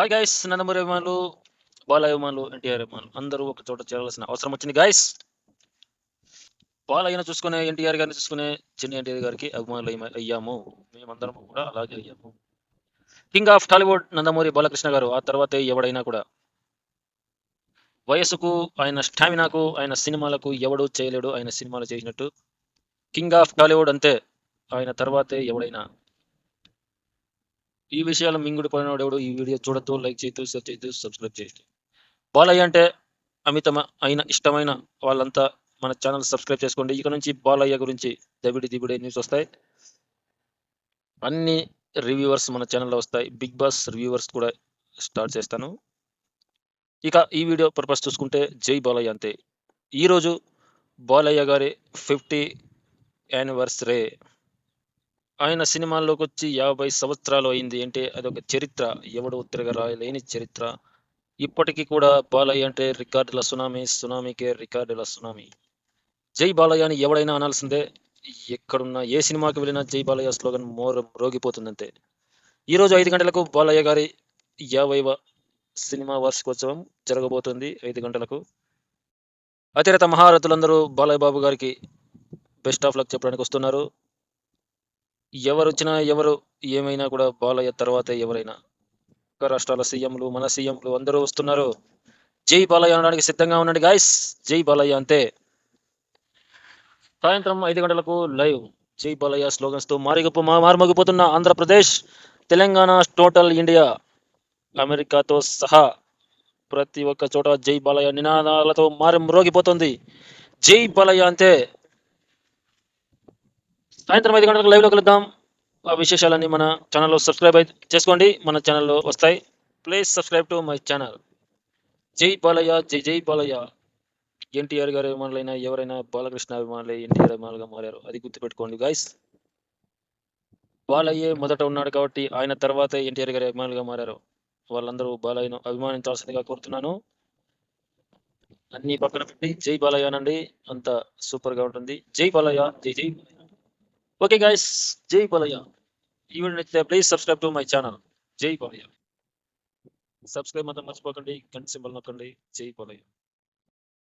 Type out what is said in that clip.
Hi guys, Nandamuri అభిమానులు, బాలయ్య అభిమానులు, ఎన్టీఆర్ అభిమానులు అందరూ ఒక చోట చేరాల్సిన అవసరం వచ్చింది గైస్. బాలయ్యను చూసుకునే ఎన్టీఆర్ గారిని చూసుకునే చిన్న ఎన్టీఆర్ గారికి అభిమానులు అయ్యాము. మేమందరం కూడా అలాగే అయ్యాము. కింగ్ ఆఫ్ టాలీవుడ్ నందమూరి బాలకృష్ణ గారు, ఆ తర్వాతే ఎవడైనా కూడా. వయసుకు, ఆయన స్టామినాకు, ఆయన సినిమాలకు ఎవడు చేయలేడు ఆయన సినిమాలు చేసినట్టు. కింగ్ ఆఫ్ టాలీవుడ్ అంతే, ఆయన తర్వాతే ఎవడైనా. ఈ విషయాలు మింగుడు పడినవాడు ఎవడు. ఈ వీడియో చూడొద్దు, లైక్ చేయొద్దు, షేర్ చేయొద్దు, సబ్స్క్రైబ్ చేయొద్దు. బాలయ్య అంటే అయిన ఇష్టమైన వాళ్ళంతా మన ఛానల్ సబ్స్క్రైబ్ చేసుకోండి. ఇక నుంచి బాలయ్య గురించి దిబిడే న్యూస్ వస్తాయి. అన్ని రివ్యూవర్స్ మన ఛానల్లో వస్తాయి. బిగ్ బాస్ రివ్యూవర్స్ కూడా స్టార్ట్ చేస్తాను. ఇక ఈ వీడియో పర్పస్ చూసుకుంటే జై బాలయ్య అంతే. ఈరోజు బాలయ్య గారి 50 యానివర్సరీ. ఆయన సినిమాల్లోకి వచ్చి 50 సంవత్సరాలు అయింది అంటే అదొక చరిత్ర, ఎవడు తిరగరాయలేని చరిత్ర. ఇప్పటికీ కూడా బాలయ్య అంటే రికార్డుల సునామీకే రికార్డుల సునామీ. జై బాలయ్య అని ఎవడైనా అనాల్సిందే. ఎక్కడున్నా ఏ సినిమాకి వెళ్ళినా జై బాలయ్య స్లోగన్ రోగిపోతుందంతే. ఈరోజు 5 గంటలకు బాలయ్య గారి 50వ సినిమా వార్షికోత్సవం జరగబోతుంది. 5 గంటలకు అతిరథ మహారథులందరూ బాలయ్య బాబు గారికి బెస్ట్ ఆఫ్ లక్ చెప్పడానికి వస్తున్నారు. ఎవరు వచ్చినా ఎవరు ఏమైనా కూడా బాలయ్య తర్వాతే ఎవరైనా. రాష్ట్రాల సీఎంలు, మన సీఎంలు అందరూ వస్తున్నారు. జై బాలయ్య అనడానికి సిద్ధంగా ఉండండి గాయస్. జై బాలయ్య అంతే. సాయంత్రం 5 గంటలకు లైవ్ జై బాలయ్య స్లోగన్స్ తో మారుమోగిపోతున్న ఆంధ్రప్రదేశ్, తెలంగాణ, టోటల్ ఇండియా, అమెరికాతో సహా ప్రతి ఒక్క చోట జై బాలయ్య నినాదాలతో మారుమోగిపోతుంది. జై బాలయ్య అంతే. సాయంత్రం 5 గంటలకు లైవ్ లో కలుద్దాం. ఆ విశేషాలన్నీ మన ఛానల్లో సబ్స్క్రైబ్ చేసుకోండి, మన ఛానల్లో వస్తాయి. Please subscribe to my channel. జై బాలయ్య, జై జై బాలయ్య. ఎన్టీఆర్ గారి అభిమానులైనా ఎవరైనా బాలకృష్ణ అభిమానులే ఎన్టీఆర్ అభిమానులుగా మారారు, అది గుర్తుపెట్టుకోండి గాయస్. బాలయ్యే మొదట ఉన్నాడు కాబట్టి ఆయన తర్వాతే ఎన్టీఆర్ గారి అభిమానులుగా మారారు. వాళ్ళందరూ బాలయ్యను అభిమానించాల్సిందిగా కోరుతున్నాను. అన్ని పక్కన పెట్టి జై బాలయ్య అనండి, అంత సూపర్ గా ఉంటుంది. జై బాలయ్య, జై జై. ఓకే గాయస్, జై బాలయ్య. ఈ వీడియో నచ్చితే please subscribe to my channel. జై బాలయ్య. సబ్స్క్రైబ్ మాత్రం మర్చిపోకండి, గంట సింబల్ నొక్కండి. జై బాలయ్య.